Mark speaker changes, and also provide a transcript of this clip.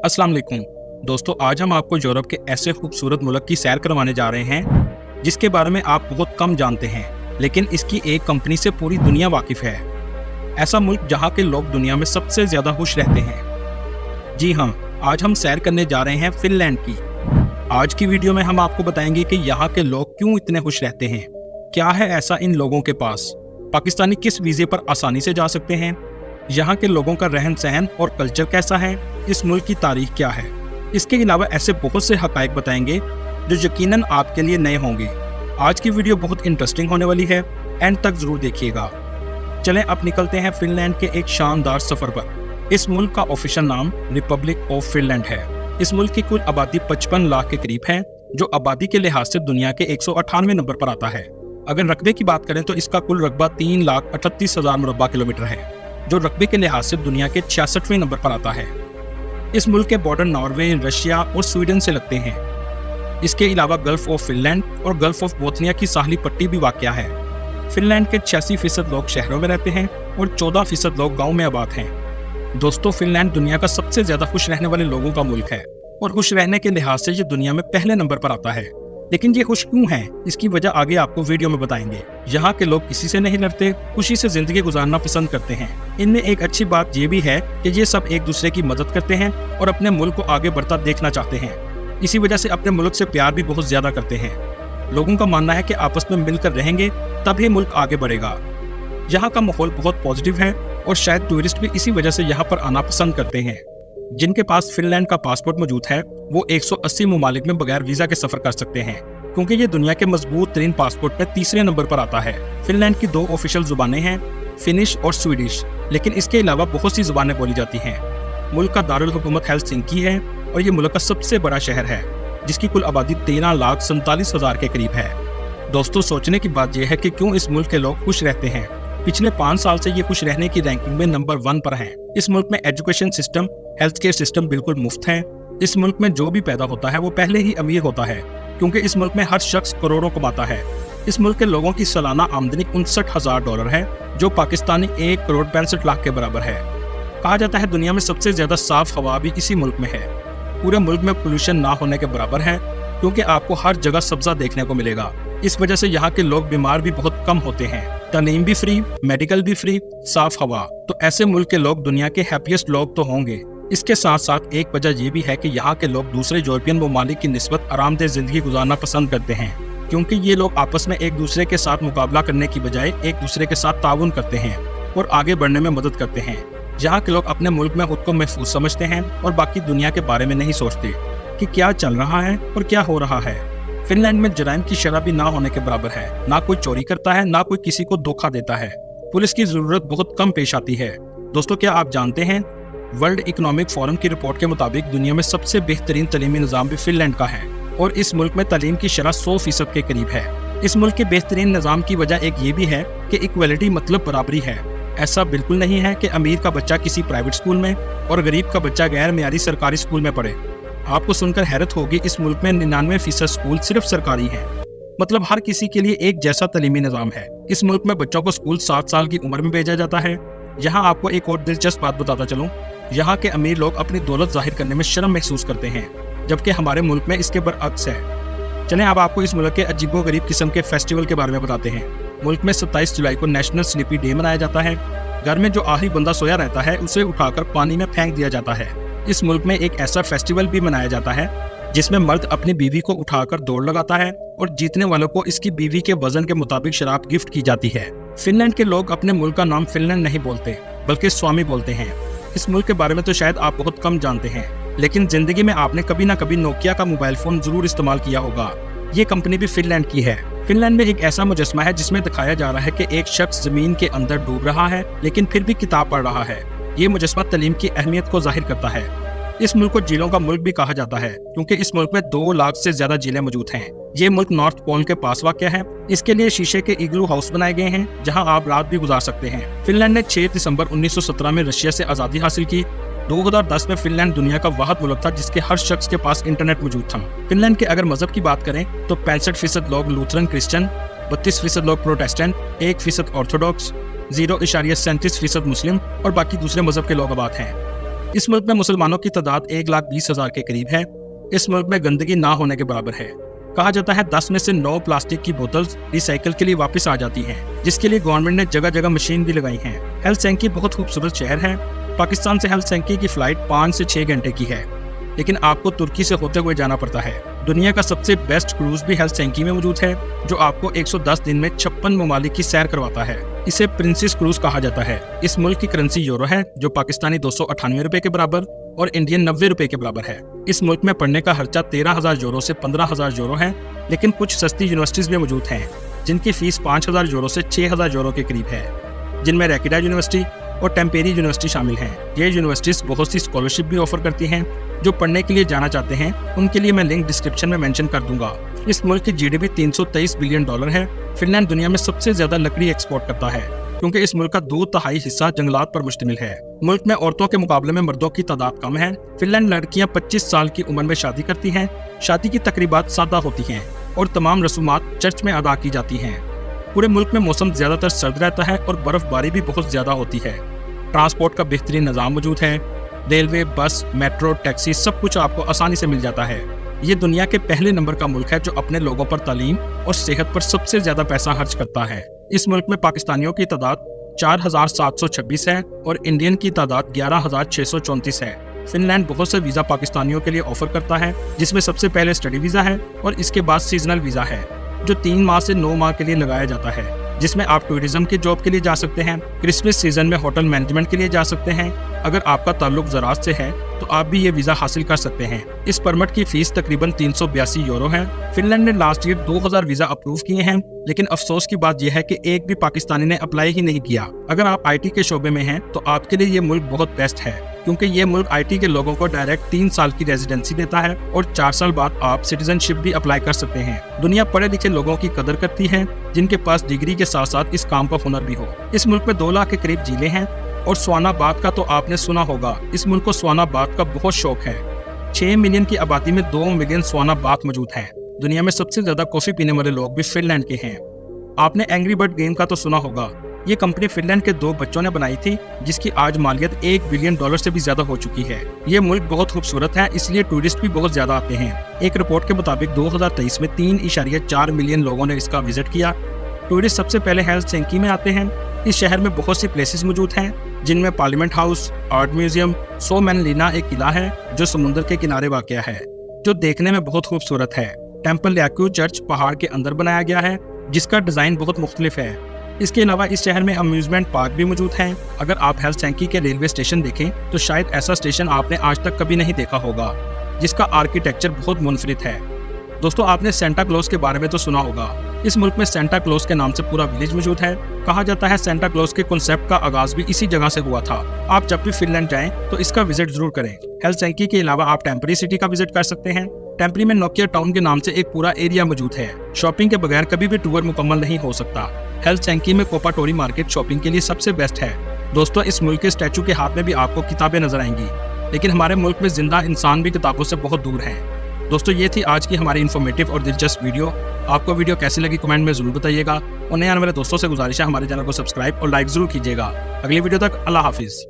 Speaker 1: अस्सलाम वालेकुम दोस्तों, आज हम आपको यूरोप के ऐसे खूबसूरत मुल्क की सैर करवाने जा रहे हैं जिसके बारे में आप बहुत कम जानते हैं, लेकिन इसकी एक कंपनी से पूरी दुनिया वाकिफ है। ऐसा मुल्क जहां के लोग दुनिया में सबसे ज्यादा खुश रहते हैं। जी हाँ, आज हम सैर करने जा रहे हैं फिनलैंड की। आज की वीडियो में हम आपको बताएंगे कि यहाँ के लोग क्यों इतने खुश रहते हैं, क्या है ऐसा इन लोगों के पास, पाकिस्तानी किस वीजे पर आसानी से जा सकते हैं, यहाँ के लोगों का रहन सहन और कल्चर कैसा है, इस मुल्क की तारीख क्या है। इसके अलावा ऐसे बहुत से हकायक बताएंगे जो यकीनन आपके लिए नए होंगे। आज की वीडियो बहुत इंटरेस्टिंग होने वाली है, एंड तक जरूर देखिएगा। चलें अब निकलते हैं फिनलैंड के एक शानदार सफर पर। इस मुल्क का ऑफिशियल नाम रिपब्लिक ऑफ फिनलैंड है। इस मुल्क की कुल आबादी 55 लाख के करीब है, जो आबादी के लिहाज से दुनिया के 198वें नंबर पर आता है। अगर रकबे की बात करें तो इसका कुल रकबा 3,38,000 मुरब्बा किलोमीटर है, जो रकबे के लिहाज से दुनिया के 66वें नंबर पर आता है। इस मुल्क के बॉर्डर नॉर्वे, रशिया और स्वीडन से लगते हैं। इसके अलावा गल्फ ऑफ फिनलैंड और गल्फ ऑफ बोथनिया की साहली पट्टी भी वाक़या है। फिनलैंड के 86% लोग शहरों में रहते हैं और 14% लोग गाँव में आबाद हैं। दोस्तों, फिनलैंड दुनिया का सबसे ज्यादा खुश रहने वाले लोगों का मुल्क है और खुश रहने के लिहाज से ये दुनिया में पहले नंबर पर आता है। लेकिन ये खुश क्यों है, इसकी वजह आगे आपको वीडियो में बताएंगे। यहाँ के लोग किसी से नहीं लड़ते, खुशी से जिंदगी गुजारना पसंद करते हैं। इनमें एक अच्छी बात ये भी है कि ये सब एक दूसरे की मदद करते हैं और अपने मुल्क को आगे बढ़ता देखना चाहते हैं। इसी वजह से अपने मुल्क से प्यार भी बहुत ज्यादा करते हैं। लोगों का मानना है कि आपस में मिलकर रहेंगे तभी मुल्क आगे बढ़ेगा। यहाँ का माहौल बहुत पॉजिटिव है और शायद टूरिस्ट भी इसी वजह से यहाँ पर आना पसंद करते हैं। जिनके पास फिनलैंड का पासपोर्ट मौजूद है वो 180 ममालिक में बगैर वीजा के सफर कर सकते हैं, क्योंकि ये दुनिया के मजबूत तरीन पासपोर्ट में तीसरे नंबर पर आता है। फिनलैंड की 2 ऑफिशियल जुबानें हैं, फिनिश और स्वीडिश, लेकिन इसके अलावा बहुत सी जुबानें बोली जाती हैं। मुल्क का दारुल हुकूमत हेलसिंकी है और ये मुल्क का सबसे बड़ा शहर है, जिसकी कुल आबादी 13,47,000 के करीब है। दोस्तों, सोचने की बात यह है कि क्यों इस मुल्क के लोग खुश रहते हैं। पिछले 5 साल से ये खुश रहने की रैंकिंग में नंबर 1 पर हैं। इस मुल्क में education system, health care system बिल्कुल मुफ्त है। इस मुल्क में जो भी पैदा होता है वो पहले ही अमीर होता है, क्योंकि इस मुल्क में हर शख्स करोड़ों कमाता है। इस मुल्क के लोगों की सालाना आमदनी $59,000 है, जो पाकिस्तानी 1,65,00,000 के बराबर है। कहा जाता है दुनिया में सबसे ज्यादा साफ हवा भी इसी मुल्क में है। पूरे मुल्क में पोल्यूशन ना होने के बराबर है, क्योंकि आपको हर जगह सब्जा देखने को मिलेगा। इस वजह से यहाँ के लोग बीमार भी बहुत कम होते हैं। तालीम भी फ्री, मेडिकल भी फ्री, साफ हवा। तो ऐसे मुल्क के लोग दुनिया के हैप्पीएस्ट लोग तो होंगे। इसके साथ साथ एक वजह ये भी है कि यहाँ के लोग दूसरे यूरोपियन ममालिक की निस्बत आरामदेह जिंदगी गुजारना पसंद करते हैं, क्योंकि ये लोग आपस में एक दूसरे के साथ मुकाबला करने की बजाय एक दूसरे के साथ ताउन करते हैं और आगे बढ़ने में मदद करते हैं। यहाँ के लोग अपने मुल्क में खुद को महफूज समझते हैं और बाकी दुनिया के बारे में नहीं सोचते कि क्या चल रहा है और क्या हो रहा है। फिनलैंड में जराइम की शरह भी ना होने के बराबर है। ना कोई चोरी करता है, ना कोई किसी को धोखा देता है। पुलिस की जरूरत बहुत कम पेश आती है। दोस्तों, क्या आप जानते हैं वर्ल्ड इकोनॉमिक फोरम की रिपोर्ट के मुताबिक दुनिया में सबसे बेहतरीन तालीमी निज़ाम भी फिनलैंड का है और इस मुल्क में तालीम की शरह 100% के करीब है। इस मुल्क के बेहतरीन निज़ाम की वजह एक ये भी है कि इक्वलिटी मतलब बराबरी है। ऐसा बिल्कुल नहीं है कि अमीर का बच्चा किसी प्राइवेट स्कूल में और गरीब का बच्चा गैर मेयारी सरकारी स्कूल में पढ़े। आपको सुनकर हैरत होगी, इस मुल्क में 99% स्कूल सिर्फ सरकारी हैं। मतलब हर किसी के लिए एक जैसा तालीमी निज़ाम है। इस मुल्क में बच्चों को स्कूल 7 साल की उम्र में भेजा जाता है। यहाँ आपको एक और दिलचस्प बात बताता चलूँ, यहाँ के अमीर लोग अपनी दौलत जाहिर करने में शर्म महसूस करते हैं, जबकि हमारे मुल्क में इसके बरअक्स है। चलें अब आपको इस मुल्क के अजीबोगरीब किस्म के फेस्टिवल के बारे में बताते हैं। मुल्क में 27 जुलाई को नेशनल स्लीपी डे मनाया जाता है। घर में जो आखिरी बंदा सोया रहता है उसे उठाकर पानी में फेंक दिया जाता है। इस मुल्क में एक ऐसा फेस्टिवल भी मनाया जाता है जिसमें मर्द अपनी बीवी को उठाकर दौड़ लगाता है और जीतने वालों को इसकी बीवी के वजन के मुताबिक शराब गिफ्ट की जाती है। फिनलैंड के लोग अपने मुल्क का नाम फिनलैंड नहीं बोलते, बल्कि स्वामी बोलते हैं। इस मुल्क के बारे में तो शायद आप बहुत कम जानते हैं, लेकिन जिंदगी में आपने कभी ना कभी नोकिया का मोबाइल फोन जरूर इस्तेमाल किया होगा। ये कंपनी भी फिनलैंड की है। फिनलैंड में एक ऐसा मुजस्मा है जिसमें दिखाया जा रहा है कि एक शख्स जमीन के अंदर डूब रहा है, लेकिन फिर भी किताब पढ़ रहा है। ये मुजस्मा तालीम की अहमियत को जाहिर करता है। इस मुल्क को झीलों का मुल्क भी कहा जाता है, क्योंकि इस मुल्क में 2 लाख से ज्यादा झीलें मौजूद हैं। ये मुल्क नॉर्थ पोल के पास वाक़या है। इसके लिए शीशे के इग्लू हाउस बनाए गए हैं, जहां आप रात भी गुजार सकते हैं। फिनलैंड ने 6 दिसंबर 1917 में रशिया से आज़ादी हासिल की। 2010 में फिनलैंड दुनिया का वाहिद मुल्क था जिसके हर शख्स के पास इंटरनेट मौजूद था। फिनलैंड के अगर मजहब की बात करें तो 65% लोग लूथरन क्रिश्चियन, 32% लोग प्रोटेस्टेंट, 1% ऑर्थोडॉक्स, 0.37% मुस्लिम और बाकी दूसरे मजहब के लोग आबाद हैं। इस मुल्क में मुसलमानों की तादाद 1,20,000 के करीब है। इस मुल्क में गंदगी ना होने के बराबर है। कहा जाता है 10 में से 9 प्लास्टिक की बोतल्स रिसाइकिल के लिए वापस आ जाती हैं, जिसके लिए गवर्नमेंट ने जगह जगह मशीन भी लगाई हैं। हेलसिंकी बहुत खूबसूरत शहर है। पाकिस्तान से हेलसिंकी की फ्लाइट 5 से 6 घंटे की है, लेकिन आपको तुर्की से होते हुए जाना पड़ता है। दुनिया का सबसे बेस्ट क्रूज भी हेलसिंकी में मौजूद है, जो आपको 110 दिन में 56 ममालिक की सैर करवाता है। इसे प्रिंसेस क्रूज कहा जाता है। इस मुल्क की करेंसी यूरो है, जो पाकिस्तानी 298 रुपए के बराबर और इंडियन 90 रुपए के बराबर है। इस मुल्क में पढ़ने का खर्चा 13,000 यूरो से 15,000 यूरो है, लेकिन कुछ सस्ती यूनिवर्सिटीज भी मौजूद हैं, जिनकी फीस 5,000 यूरो से 6,000 यूरो के करीब है, जिनमें रैकिडा यूनिवर्सिटी और टेम्पेरी यूनिवर्सिटी शामिल हैं। ये यूनिवर्सिटीज बहुत सी स्कॉलरशिप भी ऑफर करती हैं। जो पढ़ने के लिए जाना चाहते हैं, उनके लिए मैं लिंक डिस्क्रिप्शन में मेंशन कर दूंगा। इस मुल्क की जीडीपी $323 बिलियन है। फिनलैंड दुनिया में सबसे ज्यादा लकड़ी एक्सपोर्ट करता है, क्योंकि इस मुल्क का 2/3 हिस्सा जंगलात पर मुश्तमिल है। मुल्क में औरतों के मुकाबले में मर्दों की तादाद कम है। फिनलैंड लड़कियां 25 साल की उम्र में शादी करती हैं। शादी की तकरीबात सादा होती हैं और तमाम रसूमात चर्च में अदा की जाती हैं। पूरे मुल्क में मौसम ज्यादातर सर्द रहता है और बर्फबारी भी बहुत ज्यादा होती है। ट्रांसपोर्ट का बेहतरीन निज़ाम मौजूद है। रेलवे, बस, मेट्रो, टैक्सी सब कुछ आपको आसानी से मिल जाता है। ये दुनिया के पहले नंबर का मुल्क है जो अपने लोगों पर तालीम और सेहत पर सबसे ज्यादा पैसा खर्च करता है। इस मुल्क में पाकिस्तानियों की तादाद 4,726 है और इंडियन की तादाद 11,634 है। फिनलैंड बहुत से वीज़ा पाकिस्तानियों के लिए ऑफर करता है, जिसमें सबसे पहले स्टडी वीज़ा है और इसके बाद सीजनल वीज़ा है, जो 3 माह से 9 माह के लिए लगाया जाता है, जिसमें आप टूरिज्म के जॉब के लिए जा सकते हैं। क्रिसमस सीजन में होटल मैनेजमेंट के लिए जा सकते हैं। अगर आपका ताल्लुक ज़राअत से है तो आप भी ये वीज़ा हासिल कर सकते हैं। इस परमिट की फीस तकरीबन 382 यूरो है। फिनलैंड ने लास्ट ईयर 2000 वीज़ा अप्रूव किए हैं, लेकिन अफसोस की बात यह है कि एक भी पाकिस्तानी ने अप्लाई ही नहीं किया। अगर आप IT के शोबे में हैं तो आपके लिए ये मुल्क बहुत बेस्ट है, क्योंकि ये मुल्क IT के लोगों को डायरेक्ट 3 साल की रेजिडेंसी देता है और 4 साल बाद आप सिटीजनशिप भी अप्लाई कर सकते हैं। दुनिया पढ़े लिखे लोगों की कदर करती है, जिनके पास डिग्री के साथ साथ इस काम का हुनर भी हो। इस मुल्क में 2 लाख के करीब झीलें हैं और स्वाना बाग का तो आपने सुना होगा। इस मुल्क को स्वाना बाग का बहुत शौक है। 6 मिलियन की आबादी में 2 मिलियन स्वाना बाग मौजूद हैं। दुनिया में सबसे ज्यादा कॉफी पीने वाले लोग भी फिनलैंड के हैं। आपने एंग्री बर्ड गेम का तो सुना होगा। ये कंपनी फिनलैंड के 2 बच्चों ने बनाई थी, जिसकी आज मालियत $1 बिलियन से भी ज्यादा हो चुकी है। ये मुल्क बहुत खूबसूरत है, इसलिए टूरिस्ट भी बहुत ज्यादा आते हैं। एक रिपोर्ट के मुताबिक 2023 में 3.4 मिलियन लोगों ने इसका विजिट किया। टूरिस्ट सबसे पहले हेलसिंकी में आते हैं। इस शहर में बहुत सी प्लेसेस मौजूद हैं, जिनमें पार्लियामेंट हाउस, आर्ट म्यूजियम, सोमैनलिना एक किला है जो समुद्र के किनारे वाक़या है, जो देखने में बहुत खूबसूरत है। टेम्पल याक्यू चर्च पहाड़ के अंदर बनाया गया है, जिसका डिज़ाइन बहुत मुख्तलिफ है। इसके अलावा इस शहर में अम्यूजमेंट पार्क भी मौजूद हैं। अगर आप हेलसिंकी के रेलवे स्टेशन देखें तो शायद ऐसा स्टेशन आपने आज तक कभी नहीं देखा होगा, जिसका आर्किटेक्चर बहुत मुनफरिद है। दोस्तों, आपने सेंटा क्लॉज के बारे में तो सुना होगा। इस मुल्क में सेंटा क्लॉज के नाम से पूरा विलेज मौजूद है। कहा जाता है सेंटा क्लॉज के कॉन्सेप्ट का आगाज भी इसी जगह से हुआ था। आप जब भी फिनलैंड जाएं तो इसका विजिट जरूर करें। हेलसिंकी के अलावा आप टेम्परी सिटी का विजिट कर सकते हैं। टेम्परी में नोकिया टाउन के नाम से एक पूरा एरिया मौजूद है। शॉपिंग के बगैर कभी भी टूर मुकम्मल नहीं हो सकता। हेलसिंकी में कोपाटोरी मार्केट शॉपिंग के लिए सबसे बेस्ट है। दोस्तों, इस मुल्क के स्टैचू के हाथ में भी आपको किताबें नजर आएंगी, लेकिन हमारे मुल्क में जिंदा इंसान भी किताबों से बहुत दूर है। दोस्तों, ये थी आज की हमारी इन्फॉर्मेटिव और दिलचस्प वीडियो। आपको वीडियो कैसी लगी कमेंट में जरूर बताइएगा और नए आने वाले दोस्तों से गुजारिश है हमारे चैनल को सब्सक्राइब और लाइक जरूर कीजिएगा। अगली वीडियो तक अल्लाह हाफिज।